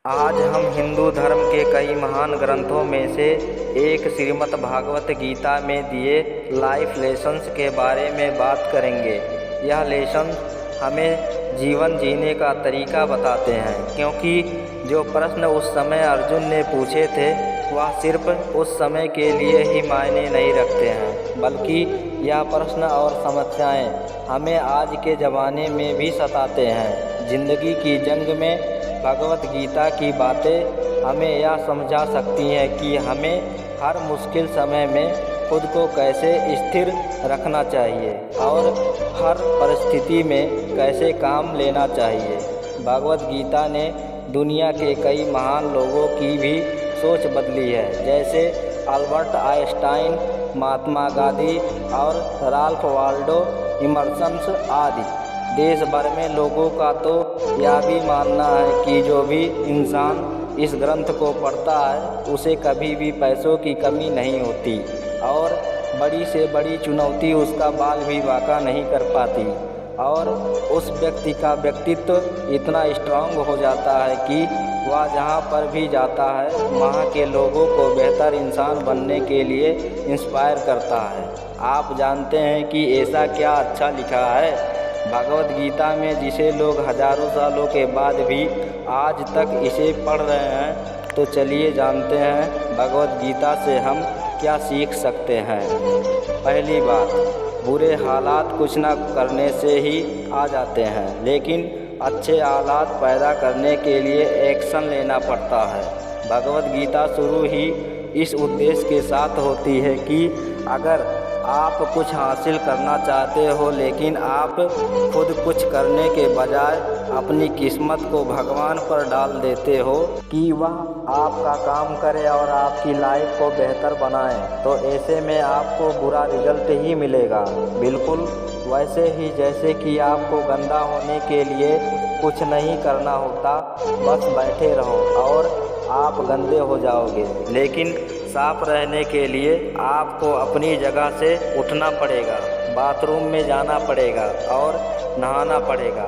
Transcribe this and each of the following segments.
आज हम हिंदू धर्म के कई महान ग्रंथों में से एक श्रीमद् भागवत गीता में दिए लाइफ लेसन्स के बारे में बात करेंगे। यह लेसन हमें जीवन जीने का तरीका बताते हैं, क्योंकि जो प्रश्न उस समय अर्जुन ने पूछे थे वह सिर्फ उस समय के लिए ही मायने नहीं रखते हैं, बल्कि यह प्रश्न और समस्याएं हमें आज के ज़माने में भी सताते हैं। ज़िंदगी की जंग में भगवत गीता की बातें हमें यह समझा सकती हैं कि हमें हर मुश्किल समय में खुद को कैसे स्थिर रखना चाहिए और हर परिस्थिति में कैसे काम लेना चाहिए। भगवत गीता ने दुनिया के कई महान लोगों की भी सोच बदली है, जैसे अल्बर्ट आइंस्टाइन, महात्मा गांधी और राल्फ वाल्डो इमर्सन आदि। देश भर में लोगों का तो यह भी मानना है कि जो भी इंसान इस ग्रंथ को पढ़ता है उसे कभी भी पैसों की कमी नहीं होती और बड़ी से बड़ी चुनौती उसका बाल भी वाका नहीं कर पाती, और उस व्यक्ति का व्यक्तित्व इतना स्ट्रांग हो जाता है कि वह जहाँ पर भी जाता है वहाँ के लोगों को बेहतर इंसान बनने के लिए इंस्पायर करता है। आप जानते हैं कि ऐसा क्या अच्छा लिखा है भगवत गीता में, जिसे लोग हजारों सालों के बाद भी आज तक इसे पढ़ रहे हैं। तो चलिए जानते हैं भगवत गीता से हम क्या सीख सकते हैं। पहली बात, बुरे हालात कुछ न करने से ही आ जाते हैं, लेकिन अच्छे हालात पैदा करने के लिए एक्शन लेना पड़ता है। भगवत गीता शुरू ही इस उद्देश्य के साथ होती है कि अगर आप कुछ हासिल करना चाहते हो लेकिन आप खुद कुछ करने के बजाय अपनी किस्मत को भगवान पर डाल देते हो कि वह आपका काम करे और आपकी लाइफ को बेहतर बनाए, तो ऐसे में आपको बुरा रिजल्ट ही मिलेगा। बिल्कुल वैसे ही जैसे कि आपको गंदा होने के लिए कुछ नहीं करना होता, बस बैठे रहो और आप गंदे हो जाओगे। लेकिन साफ रहने के लिए आपको अपनी जगह से उठना पड़ेगा, बाथरूम में जाना पड़ेगा और नहाना पड़ेगा।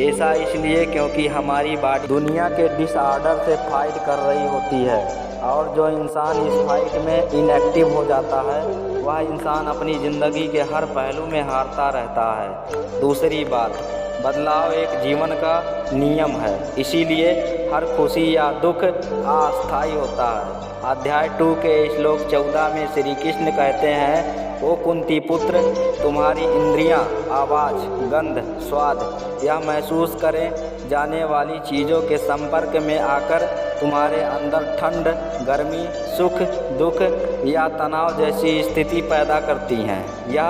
ऐसा इसलिए क्योंकि हमारी बॉडी दुनिया के डिसऑर्डर से फाइट कर रही होती है, और जो इंसान इस फाइट में इनएक्टिव हो जाता है वह इंसान अपनी ज़िंदगी के हर पहलू में हारता रहता है। दूसरी बात, बदलाव एक जीवन का नियम है, इसीलिए हर खुशी या दुख अस्थायी होता है। अध्याय 2 के श्लोक 14 में श्री कृष्ण कहते हैं, ओ कुंती पुत्र, तुम्हारी इंद्रियां आवाज़, गंध, स्वाद यह महसूस करें जाने वाली चीज़ों के संपर्क में आकर तुम्हारे अंदर ठंड, गर्मी, सुख, दुख या तनाव जैसी स्थिति पैदा करती हैं। यह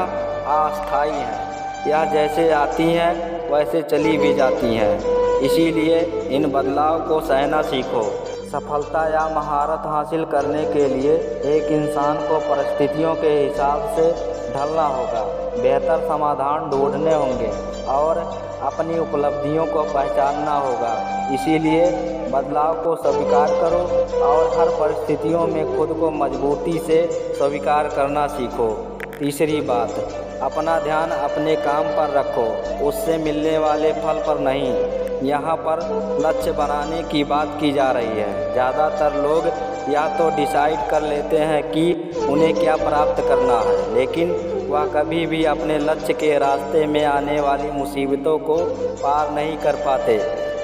अस्थायी हैं, यह जैसे आती हैं वैसे चली भी जाती हैं। इसीलिए इन बदलाव को सहना सीखो। सफलता या महारत हासिल करने के लिए एक इंसान को परिस्थितियों के हिसाब से ढलना होगा, बेहतर समाधान ढूंढने होंगे और अपनी उपलब्धियों को पहचानना होगा। इसीलिए बदलाव को स्वीकार करो और हर परिस्थितियों में खुद को मजबूती से स्वीकार करना सीखो। तीसरी बात, अपना ध्यान अपने काम पर रखो, उससे मिलने वाले फल पर नहीं। यहाँ पर लक्ष्य बनाने की बात की जा रही है। ज़्यादातर लोग या तो डिसाइड कर लेते हैं कि उन्हें क्या प्राप्त करना है, लेकिन वह कभी भी अपने लक्ष्य के रास्ते में आने वाली मुसीबतों को पार नहीं कर पाते।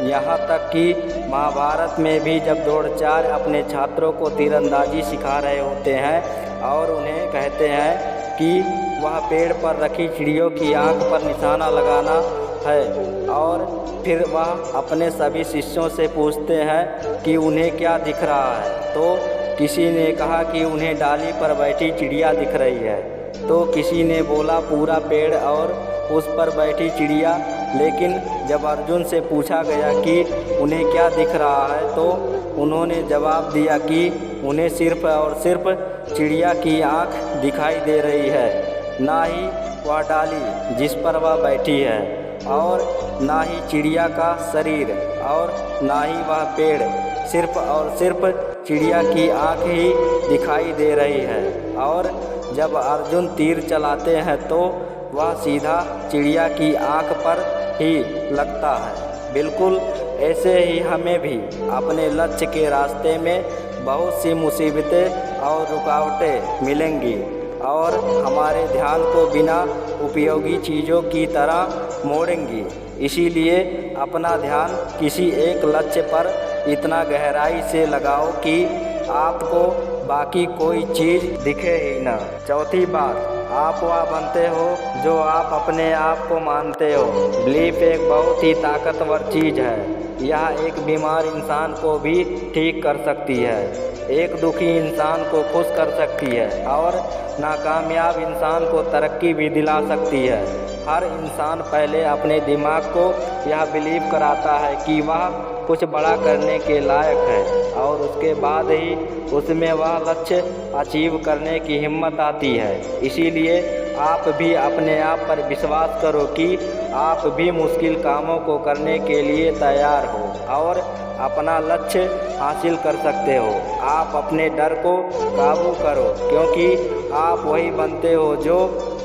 यहाँ तक कि महाभारत में भी जब द्रोणाचार्य अपने छात्रों को तीरंदाजी सिखा रहे होते हैं और उन्हें कहते हैं कि वह पेड़ पर रखी चिड़ियों की आँख पर निशाना लगाना है, और फिर वह अपने सभी शिष्यों से पूछते हैं कि उन्हें क्या दिख रहा है, तो किसी ने कहा कि उन्हें डाली पर बैठी चिड़िया दिख रही है, तो किसी ने बोला पूरा पेड़ और उस पर बैठी चिड़िया। लेकिन जब अर्जुन से पूछा गया कि उन्हें क्या दिख रहा है, तो उन्होंने जवाब दिया कि उन्हें सिर्फ और सिर्फ चिड़िया की आँख दिखाई दे रही है, ना ही वह डाली जिस पर वह बैठी है, और ना ही चिड़िया का शरीर, और ना ही वह पेड़, सिर्फ और सिर्फ चिड़िया की आँख ही दिखाई दे रही है। और जब अर्जुन तीर चलाते हैं तो वह सीधा चिड़िया की आँख पर ही लगता है। बिल्कुल ऐसे ही हमें भी अपने लक्ष्य के रास्ते में बहुत सी मुसीबतें और रुकावटें मिलेंगी और हमारे ध्यान को बिना उपयोगी चीज़ों की तरह मोड़ेंगी। इसीलिए अपना ध्यान किसी एक लक्ष्य पर इतना गहराई से लगाओ कि आपको बाकी कोई चीज़ दिखे ही ना। चौथी बात, आप वह बनते हो जो आप अपने आप को मानते हो। बिलीफ एक बहुत ही ताकतवर चीज़ है। यह एक बीमार इंसान को भी ठीक कर सकती है, एक दुखी इंसान को खुश कर सकती है और नाकामयाब इंसान को तरक्की भी दिला सकती है। हर इंसान पहले अपने दिमाग को यह बिलीव कराता है कि वह कुछ बड़ा करने के लायक है और उसके बाद ही उसमें वह लक्ष्य अचीव करने की हिम्मत आती है। इसीलिए आप भी अपने आप पर विश्वास करो कि आप भी मुश्किल कामों को करने के लिए तैयार हो और अपना लक्ष्य हासिल कर सकते हो। आप अपने डर को काबू करो क्योंकि आप वही बनते हो जो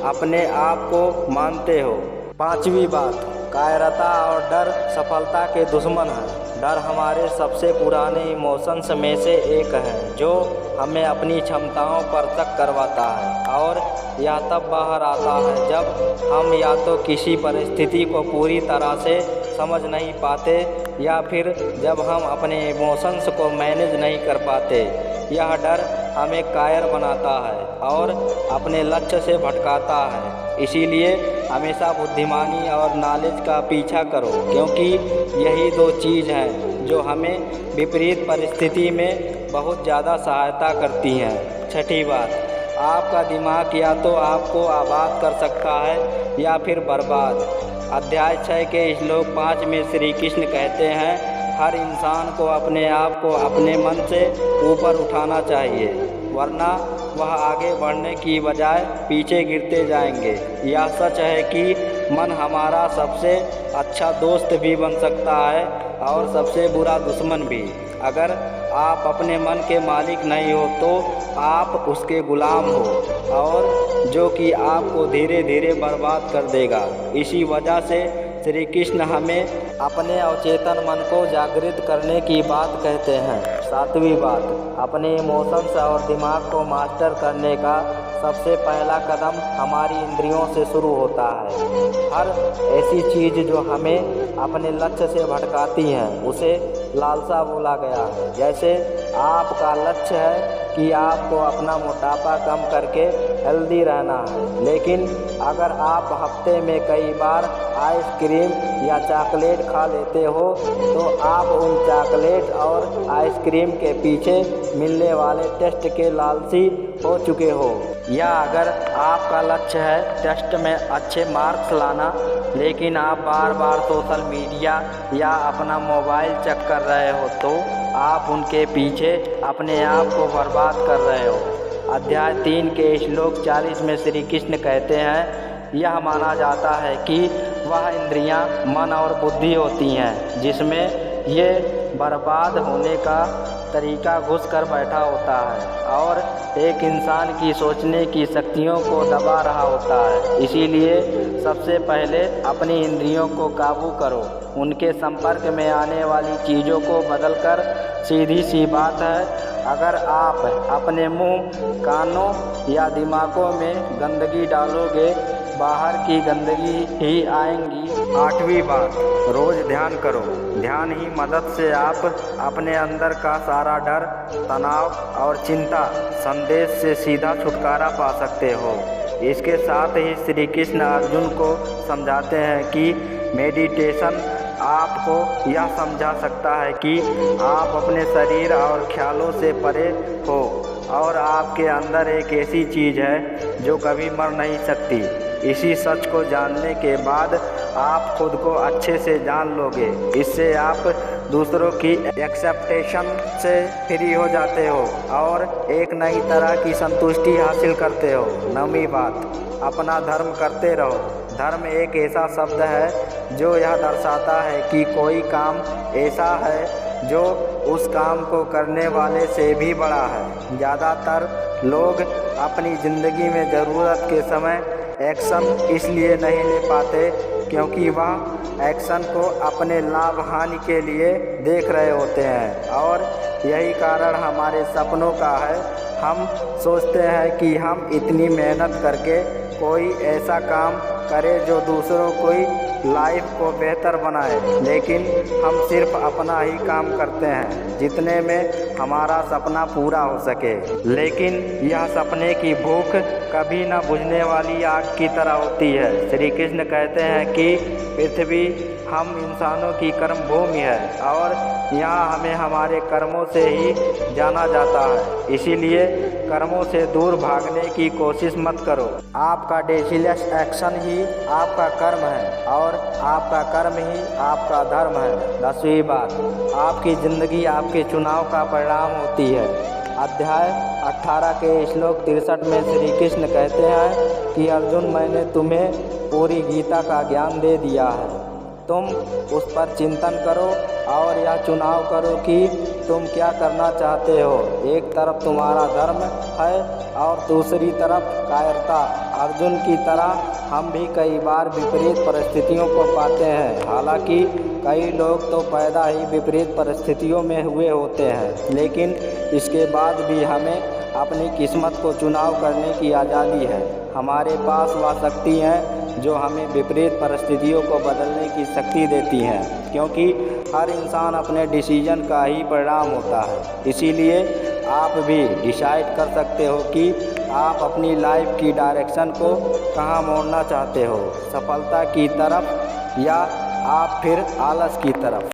अपने आप को मानते हो। पांचवी बात, कायरता और डर सफलता के दुश्मन हैं। डर हमारे सबसे पुराने इमोशंस में से एक है जो हमें अपनी क्षमताओं पर शक करवाता है और यह तब बाहर आता है जब हम या तो किसी परिस्थिति को पूरी तरह से समझ नहीं पाते या फिर जब हम अपने इमोशंस को मैनेज नहीं कर पाते। यह डर हमें कायर बनाता है और अपने लक्ष्य से भटकाता है। इसीलिए हमेशा बुद्धिमानी और नॉलेज का पीछा करो क्योंकि यही दो चीज़ हैं जो हमें विपरीत परिस्थिति में बहुत ज़्यादा सहायता करती हैं। छठी बात, आपका दिमाग या तो आपको आबाद कर सकता है या फिर बर्बाद। अध्याय 6 के श्लोक 5 में श्री कृष्ण कहते हैं, हर इंसान को अपने आप को अपने मन से ऊपर उठाना चाहिए वरना वह आगे बढ़ने की बजाय पीछे गिरते जाएंगे। यह सच है कि मन हमारा सबसे अच्छा दोस्त भी बन सकता है और सबसे बुरा दुश्मन भी। अगर आप अपने मन के मालिक नहीं हो तो आप उसके गुलाम हो और जो कि आपको धीरे धीरे बर्बाद कर देगा। इसी वजह से श्री कृष्ण हमें अपने अवचेतन मन को जागृत करने की बात कहते हैं। सातवीं बात, अपने इमोशंस और दिमाग को मास्टर करने का सबसे पहला कदम हमारी इंद्रियों से शुरू होता है। हर ऐसी चीज़ जो हमें अपने लक्ष्य से भटकाती हैं उसे लालसा बोला गया है। जैसे आपका लक्ष्य है कि आपको अपना मोटापा कम करके हेल्दी रहना है, लेकिन अगर आप हफ्ते में कई बार आइसक्रीम या चॉकलेट खा लेते हो तो आप उन चॉकलेट और आइसक्रीम के पीछे मिलने वाले टेस्ट के लालची हो चुके हो। या अगर आपका लक्ष्य है टेस्ट में अच्छे मार्क्स लाना, लेकिन आप बार बार सोशल मीडिया या अपना मोबाइल चेक कर रहे हो तो आप उनके पीछे अपने आप को बर्बाद कर रहे हो। अध्याय 3 के श्लोक 40 में श्री कृष्ण कहते हैं, यह माना जाता है कि वह इंद्रियां मन और बुद्धि होती हैं जिसमें ये बर्बाद होने का तरीका घुस कर बैठा होता है और एक इंसान की सोचने की शक्तियों को दबा रहा होता है। इसीलिए सबसे पहले अपनी इंद्रियों को काबू करो। उनके संपर्क में आने वाली चीज़ों को बदलकर सीधी सी बात है, अगर आप अपने मुंह, कानों या दिमागों में गंदगी डालोगे बाहर की गंदगी ही आएंगी। आठवीं बात, रोज़ ध्यान करो। ध्यान ही मदद से आप अपने अंदर का सारा डर, तनाव और चिंता संदेश से सीधा छुटकारा पा सकते हो। इसके साथ ही श्री कृष्ण अर्जुन को समझाते हैं कि मेडिटेशन आपको यह समझा सकता है कि आप अपने शरीर और ख्यालों से परे हो और आपके अंदर एक ऐसी चीज़ है जो कभी मर नहीं सकती। इसी सच को जानने के बाद आप खुद को अच्छे से जान लोगे। इससे आप दूसरों की एक्सेप्टेशन से फ्री हो जाते हो और एक नई तरह की संतुष्टि हासिल करते हो। 9वीं बात, अपना धर्म करते रहो। धर्म एक ऐसा शब्द है जो यह दर्शाता है कि कोई काम ऐसा है जो उस काम को करने वाले से भी बड़ा है। ज़्यादातर लोग अपनी ज़िंदगी में ज़रूरत के समय एक्शन इसलिए नहीं ले पाते क्योंकि वह एक्शन को अपने लाभ हानि के लिए देख रहे होते हैं। और यही कारण हमारे सपनों का है। हम सोचते हैं कि हम इतनी मेहनत करके कोई ऐसा काम करें जो दूसरों की लाइफ को बेहतर बनाए, लेकिन हम सिर्फ अपना ही काम करते हैं जितने में हमारा सपना पूरा हो सके। लेकिन यह सपने की भूख कभी न बुझने वाली आग की तरह होती है। श्री कृष्ण कहते हैं कि पृथ्वी हम इंसानों की कर्म भूमि है और यहाँ हमें हमारे कर्मों से ही जाना जाता है। इसीलिए कर्मों से दूर भागने की कोशिश मत करो। आपका डेसिलियस एक्शन ही आपका कर्म है और आपका कर्म ही आपका धर्म है। 10वीं बात, आपकी ज़िंदगी आपके चुनाव का परिणाम होती है। अध्याय 18 के श्लोक 63 में श्री कृष्ण कहते हैं कि अर्जुन, मैंने तुम्हें पूरी गीता का ज्ञान दे दिया है। तुम उस पर चिंतन करो और यह चुनाव करो कि तुम क्या करना चाहते हो। एक तरफ तुम्हारा धर्म है और दूसरी तरफ कायरता। अर्जुन की तरह हम भी कई बार विपरीत परिस्थितियों को पाते हैं। हालांकि कई लोग तो पैदा ही विपरीत परिस्थितियों में हुए होते हैं, लेकिन इसके बाद भी हमें अपनी किस्मत को चुनाव करने की आज़ादी है। हमारे पास वह शक्ति है जो हमें विपरीत परिस्थितियों को बदलने की शक्ति देती है, क्योंकि हर इंसान अपने डिसीजन का ही परिणाम होता है। इसीलिए आप भी डिसाइड कर सकते हो कि आप अपनी लाइफ की डायरेक्शन को कहाँ मोड़ना चाहते हो, सफलता की तरफ या आप फिर आलस की तरफ।